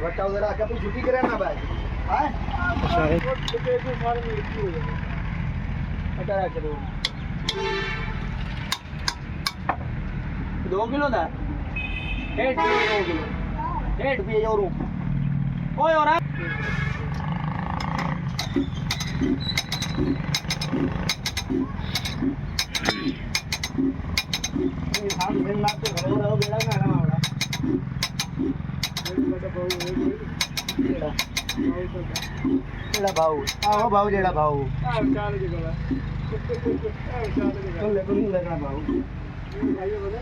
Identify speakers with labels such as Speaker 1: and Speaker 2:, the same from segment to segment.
Speaker 1: बट्टा उधर आके अपनी छुट्टी करे ना भाई। हां अच्छा है तो मार में की हो जाए। बट्टा रख दो 2 किलो दा 8 किलो 8 भी और ओए और ये हम दिन रात तो घर रहो बेड़ा ना ना वाला जेड़ा भाऊ आओ भाऊ जेड़ा भाऊ चाल के गला तो ले लगना भाऊ भाई बोले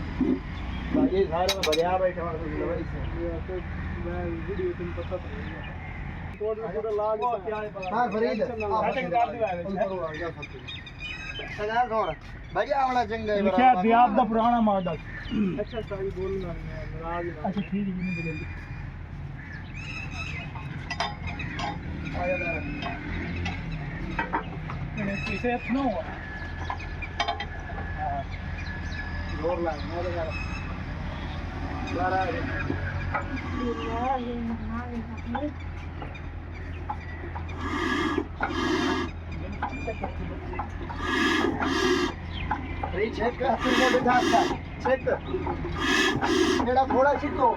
Speaker 1: भाई घर में बढ़िया बैठे और तो भाई से मैं वीडियो तुम पता नहीं कोड में पूरा लाग हां फरीद सेटिंग कर दिया है करो आ गया सब सगाल छोड़ भैया वाला जंग है लिखा दिया दा पुराना मॉडल अच्छा सही बोलना नाराज ना अच्छा ठीक है नहीं बोलेंगे आया दा मैंने किसे नो जोर ला मोर यार यार ये ना ले अरे चेक कर फिर वो बिठा था चेक मेरा थोड़ा छिटको